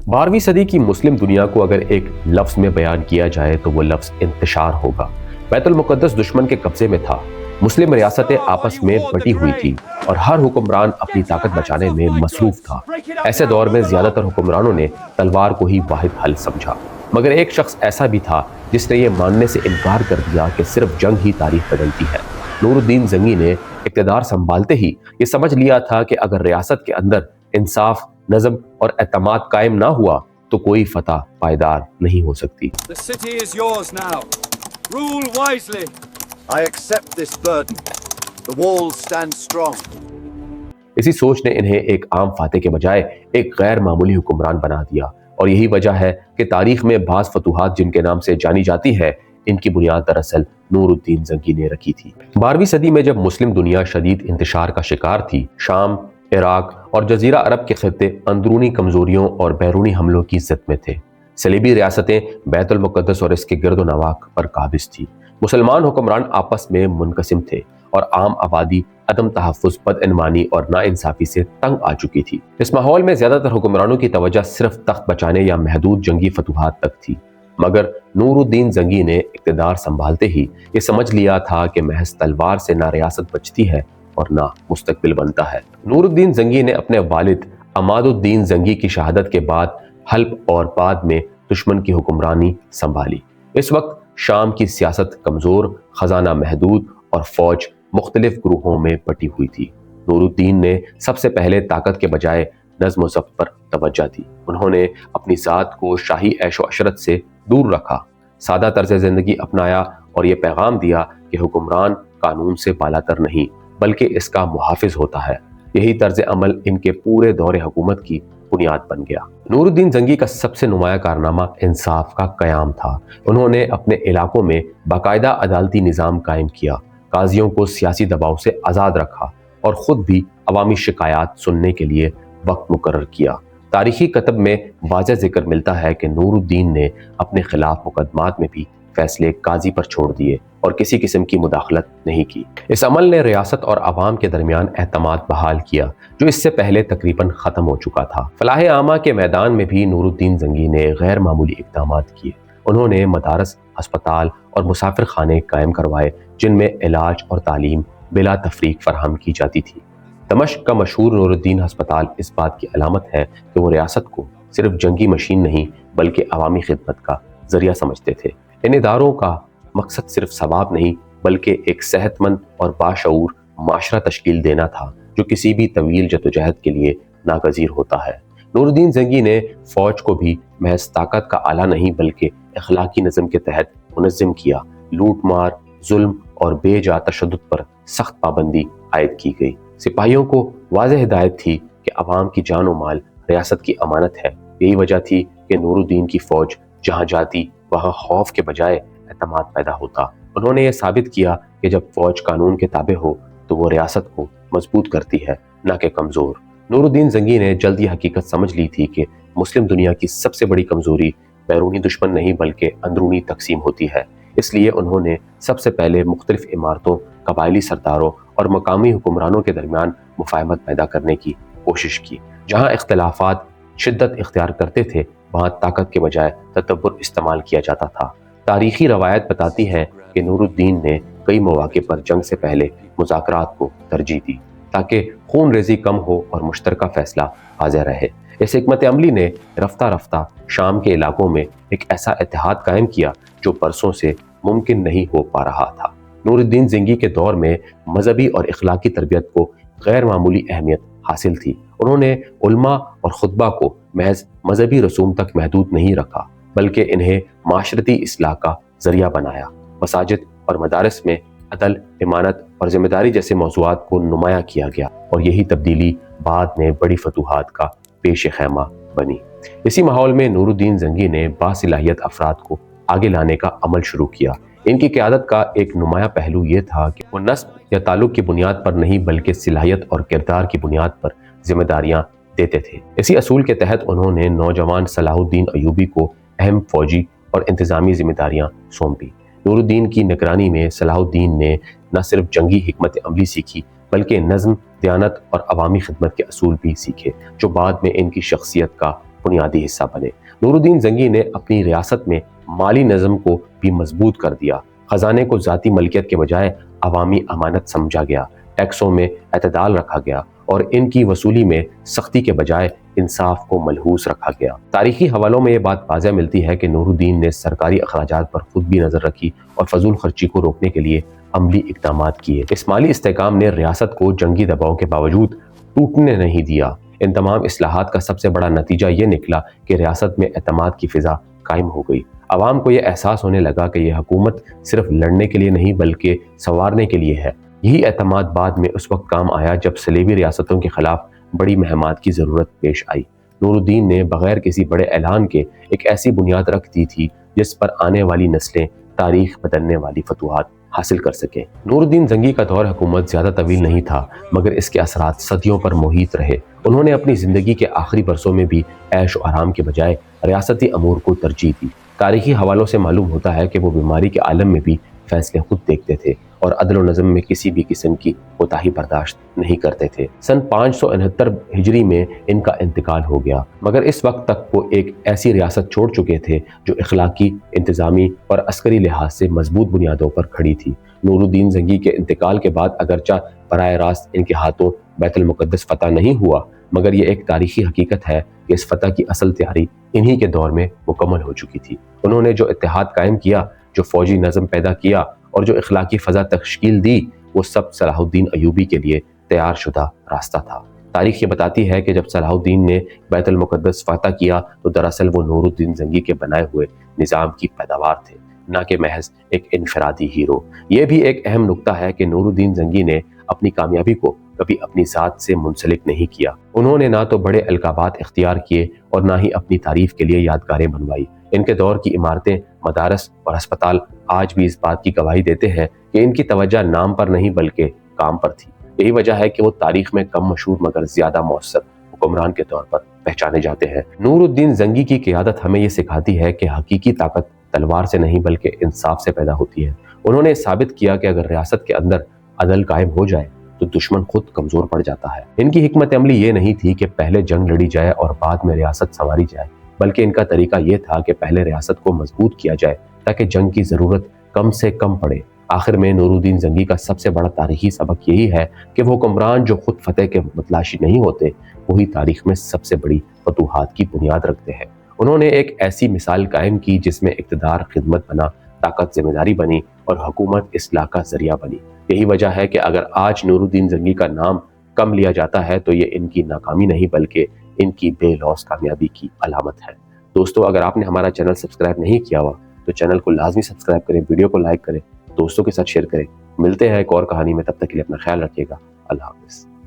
12ویں صدی کی مسلم دنیا کو اگر ایک لفظ میں بیان کیا جائے تو وہ لفظ انتشار ہوگا۔ بیت المقدس دشمن کے قبضے میں تھا، مسلم ریاستیں آپس میں بٹی ہوئی تھی اور ہر حکمران اپنی طاقت بچانے میں مصروف تھا۔ ایسے دور میں زیادہ تر حکمرانوں نے تلوار کو ہی واحد حل سمجھا، مگر ایک شخص ایسا بھی تھا جس نے یہ ماننے سے انکار کر دیا کہ صرف جنگ ہی تاریخ بدلتی ہے۔ نور الدین زنگی نے اقتدار سنبھالتے ہی یہ سمجھ لیا تھا کہ اگر ریاست کے اندر انصاف، نظم اور اعتماد قائم نہ ہوا تو کوئی فتح پائیدار نہیں ہو سکتی۔ The city is yours now. Rule wisely. I accept this burden. The walls stand strong. اسی سوچ نے انہیں ایک عام فاتح کے بجائے ایک غیر معمولی حکمران بنا دیا، اور یہی وجہ ہے کہ تاریخ میں بعض فتوحات جن کے نام سے جانی جاتی ہے، ان کی بنیاد دراصل نور الدین زنگی نے رکھی تھی۔ 12ویں صدی میں جب مسلم دنیا شدید انتشار کا شکار تھی، شام، عراق اور جزیرہ عرب کے خطے اندرونی کمزوریوں اور بیرونی حملوں کی زد میں تھے۔ صلیبی ریاستیں بیت المقدس اور اس کے گرد و نواح پر قابض تھی، مسلمان حکمران آپس میں منقسم تھے اور عام آبادی عدم تحفظ، بدعنوانی اور ناانصافی سے تنگ آ چکی تھی۔ اس ماحول میں زیادہ تر حکمرانوں کی توجہ صرف تخت بچانے یا محدود جنگی فتوحات تک تھی، مگر نور الدین زنگی نے اقتدار سنبھالتے ہی یہ سمجھ لیا تھا کہ محض تلوار سے نہ ریاست بچتی ہے اور نہ مستقبل بنتا ہے۔ نور الدین زنگی نے اپنے والد عماد الدین زنگی کی شہادت کے بعد حلب اور بعد میں دشمن کی حکمرانی سنبھالی۔ اس وقت شام کی سیاست کمزور، خزانہ محدود اور فوج مختلف گروہوں میں بٹی ہوئی تھی۔ نور الدین نے سب سے پہلے طاقت کے بجائے نظم و ضبط پر توجہ دی۔ انہوں نے اپنی ذات کو شاہی عیش و عشرت سے دور رکھا، سادہ طرز زندگی اپنایا اور یہ پیغام دیا کہ حکمران قانون سے بالاتر نہیں بلکہ اس کا محافظ ہوتا ہے۔ یہی طرز عمل ان کے پورے دور حکومت کی بنیاد بن گیا۔ نور الدین زنگی کا سب سے نمایاں کارنامہ انصاف کا قیام تھا۔ انہوں نے اپنے علاقوں میں باقاعدہ عدالتی نظام قائم کیا، قاضیوں کو سیاسی دباؤ سے آزاد رکھا اور خود بھی عوامی شکایات سننے کے لیے وقت مقرر کیا۔ تاریخی کتب میں واضح ذکر ملتا ہے کہ نور الدین نے اپنے خلاف مقدمات میں بھی فیصلے قاضی پر چھوڑ دیے اور کسی قسم کی مداخلت نہیں کی۔ اس عمل نے ریاست اور عوام کے درمیان اعتماد بحال کیا جو اس سے پہلے تقریباً ختم ہو چکا تھا۔ فلاح عامہ کے میدان میں بھی نور الدین زنگی نے غیر معمولی اقدامات کیے۔ انہوں نے مدارس، ہسپتال اور مسافر خانے قائم کروائے جن میں علاج اور تعلیم بلا تفریق فراہم کی جاتی تھی۔ دمشق کا مشہور نور الدین ہسپتال اس بات کی علامت ہے کہ وہ ریاست کو صرف جنگی مشین نہیں بلکہ عوامی خدمت کا ذریعہ سمجھتے تھے۔ ان اداروں کا مقصد صرف ثواب نہیں بلکہ ایک صحت مند اور باشعور معاشرہ تشکیل دینا تھا جو کسی بھی طویل جدوجہد کے لیے ناگزیر ہوتا ہے۔ نور الدین زنگی نے فوج کو بھی محض طاقت کا آلہ نہیں بلکہ اخلاقی نظم کے تحت منظم کیا۔ لوٹ مار، ظلم اور بے جا تشدد پر سخت پابندی عائد کی گئی۔ سپاہیوں کو واضح ہدایت تھی کہ عوام کی جان و مال ریاست کی امانت ہے۔ یہی وجہ تھی کہ نور الدین کی فوج جہاں جاتی وہاں خوف کے بجائے اعتماد پیدا ہوتا۔ انہوں نے یہ ثابت کیا کہ جب فوج قانون کے تابع ہو تو وہ ریاست کو مضبوط کرتی ہے، نہ کہ کمزور۔ نور الدین زنگی نے جلد یہ حقیقت سمجھ لی تھی کہ مسلم دنیا کی سب سے بڑی کمزوری بیرونی دشمن نہیں بلکہ اندرونی تقسیم ہوتی ہے۔ اس لیے انہوں نے سب سے پہلے مختلف عمارتوں، قبائلی سرداروں اور مقامی حکمرانوں کے درمیان مفاہمت پیدا کرنے کی کوشش کی۔ جہاں اختلافات شدت اختیار کرتے تھے وہاں طاقت کے بجائے تدبر استعمال کیا جاتا تھا۔ تاریخی روایت بتاتی ہے کہ نور الدین نے کئی مواقع پر جنگ سے پہلے مذاکرات کو ترجیح دی تاکہ خون ریزی کم ہو اور مشترکہ فیصلہ واضح رہے۔ اس حکمت عملی نے رفتہ رفتہ شام کے علاقوں میں ایک ایسا اتحاد قائم کیا جو برسوں سے ممکن نہیں ہو پا رہا تھا۔ نور الدین زنگی کے دور میں مذہبی اور اخلاقی تربیت کو غیر معمولی اہمیت حاصل تھی۔ انہوں نے علماء اور خطبہ کو محض مذہبی رسوم تک محدود نہیں رکھا بلکہ انہیں معاشرتی اصلاح کا ذریعہ بنایا۔ مساجد اور مدارس میں عدل، امانت اور ذمہ داری جیسے موضوعات کو نمایاں کیا گیا اور یہی تبدیلی بعد میں بڑی فتوحات کا پیش خیمہ بنی۔ اسی ماحول میں نور الدین زنگی نے باصلاحیت افراد کو آگے لانے کا عمل شروع کیا۔ ان کی قیادت کا ایک نمایاں پہلو یہ تھا کہ وہ نسب یا تعلق کی بنیاد پر نہیں بلکہ صلاحیت اور کردار کی بنیاد پر ذمہ داریاں دیتے تھے۔ اسی اصول کے تحت انہوں نے نوجوان صلاح الدین ایوبی کو اہم فوجی اور انتظامی ذمہ داریاں سونپی۔ نور الدین کی نگرانی میں صلاح الدین نے نہ صرف جنگی حکمت عملی سیکھی بلکہ نظم، دیانت اور عوامی خدمت کے اصول بھی سیکھے جو بعد میں ان کی شخصیت کا بنیادی حصہ بنے۔ نور الدین زنگی نے اپنی ریاست میں مالی نظم کو بھی مضبوط کر دیا۔ خزانے کو ذاتی ملکیت کے بجائے عوامی امانت سمجھا گیا، ٹیکسوں میں اعتدال رکھا گیا اور ان کی وصولی میں سختی کے بجائے انصاف کو ملحوظ رکھا گیا۔ تاریخی حوالوں میں یہ بات واضح ملتی ہے کہ نور الدین نے سرکاری اخراجات پر خود بھی نظر رکھی اور فضول خرچی کو روکنے کے لیے عملی اقدامات کیے۔ اس مالی استحکام نے ریاست کو جنگی دباؤ کے باوجود ٹوٹنے نہیں دیا۔ ان تمام اصلاحات کا سب سے بڑا نتیجہ یہ نکلا کہ ریاست میں اعتماد کی فضا قائم ہو گئی۔ عوام کو یہ احساس ہونے لگا کہ یہ حکومت صرف لڑنے کے لیے نہیں بلکہ سنوارنے کے لیے ہے۔ یہی اعتماد بعد میں اس وقت کام آیا جب صلیبی ریاستوں کے خلاف بڑی مہمات کی ضرورت پیش آئی۔ نور الدین نے بغیر کسی بڑے اعلان کے ایک ایسی بنیاد رکھ دی تھی جس پر آنے والی نسلیں تاریخ بدلنے والی فتوحات حاصل کر سکیں۔ نور الدین زنگی کا دور حکومت زیادہ طویل نہیں تھا، مگر اس کے اثرات صدیوں پر محیط رہے۔ انہوں نے اپنی زندگی کے آخری برسوں میں بھی عیش و آرام کے بجائے ریاستی امور کو ترجیح دی۔ تاریخی حوالوں سے معلوم ہوتا ہے کہ وہ بیماری کے عالم میں بھی فیصلے خود دیکھتے تھے اور عدل و نظم میں کسی بھی قسم کی کوتاہی برداشت نہیں کرتے تھے۔ سن 569 ہجری میں ان کا انتقال ہو گیا، مگر اس وقت تک وہ ایک ایسی ریاست چھوڑ چکے تھے جو اخلاقی، انتظامی اور عسکری لحاظ سے مضبوط بنیادوں پر کھڑی تھی۔ نور الدین زنگی کے انتقال کے بعد اگرچہ براہ راست ان کے ہاتھوں بیت المقدس فتح نہیں ہوا، مگر یہ ایک تاریخی حقیقت ہے کہ اس فتح کی اصل تیاری انہی کے دور میں مکمل ہو چکی تھی۔ انہوں نے جو اتحاد قائم کیا، جو فوجی نظم پیدا کیا اور جو اخلاقی فضا تشکیل دی، وہ سب صلاح الدین ایوبی کے لیے تیار شدہ راستہ تھا۔ تاریخ یہ بتاتی ہے کہ جب صلاح الدین نے بیت المقدس فتح کیا تو دراصل وہ نور الدین زنگی کے بنائے ہوئے نظام کی پیداوار تھے، نہ کہ محض ایک انفرادی ہیرو۔ یہ بھی ایک اہم نقطہ ہے کہ نور الدین زنگی نے اپنی کامیابی کو کبھی اپنی ذات سے منسلک نہیں کیا۔ انہوں نے نہ تو بڑے القابات اختیار کیے اور نہ ہی اپنی تعریف کے لیے یادگاریں بنوائی۔ ان کے دور کی عمارتیں، مدارس اور ہسپتال آج بھی اس بات کی گواہی دیتے ہیں کہ ان کی توجہ نام پر نہیں بلکہ کام پر تھی۔ یہی وجہ ہے کہ وہ تاریخ میں کم مشہور مگر زیادہ مؤثر حکمران کے طور پر پہچانے جاتے ہیں۔ نور الدین زنگی کی قیادت ہمیں یہ سکھاتی ہے کہ حقیقی طاقت تلوار سے نہیں بلکہ انصاف سے پیدا ہوتی ہے۔ انہوں نے ثابت کیا کہ اگر ریاست کے اندر عدل قائم ہو جائے تو دشمن خود کمزور پڑ جاتا ہے۔ ان کی حکمت عملی یہ نہیں تھی کہ پہلے جنگ لڑی جائے اور بعد میں ریاست سنواری جائے، بلکہ ان کا طریقہ یہ تھا کہ پہلے ریاست کو مضبوط کیا جائے تاکہ جنگ کی ضرورت کم سے کم پڑے۔ آخر میں نور الدین زنگی کا سب سے بڑا تاریخی سبق یہی ہے کہ وہ حکمران جو خود فتح کے متلاشی نہیں ہوتے، وہی تاریخ میں سب سے بڑی فتوحات کی بنیاد رکھتے ہیں۔ انہوں نے ایک ایسی مثال قائم کی جس میں اقتدار خدمت بنا، طاقت ذمہ داری بنی اور حکومت اصلاح کا ذریعہ بنی۔ یہی وجہ ہے کہ اگر آج نور الدین زنگی کا نام کم لیا جاتا ہے تو یہ ان کی ناکامی نہیں بلکہ ان کی بے لوث کامیابی کی علامت ہے۔ دوستو، اگر آپ نے ہمارا چینل سبسکرائب نہیں کیا ہوا تو چینل کو لازمی سبسکرائب کریں، ویڈیو کو لائک کریں، دوستوں کے ساتھ شیئر کریں۔ ملتے ہیں ایک اور کہانی میں، تب تک کے لیے اپنا خیال رکھیے گا۔ اللہ حافظ۔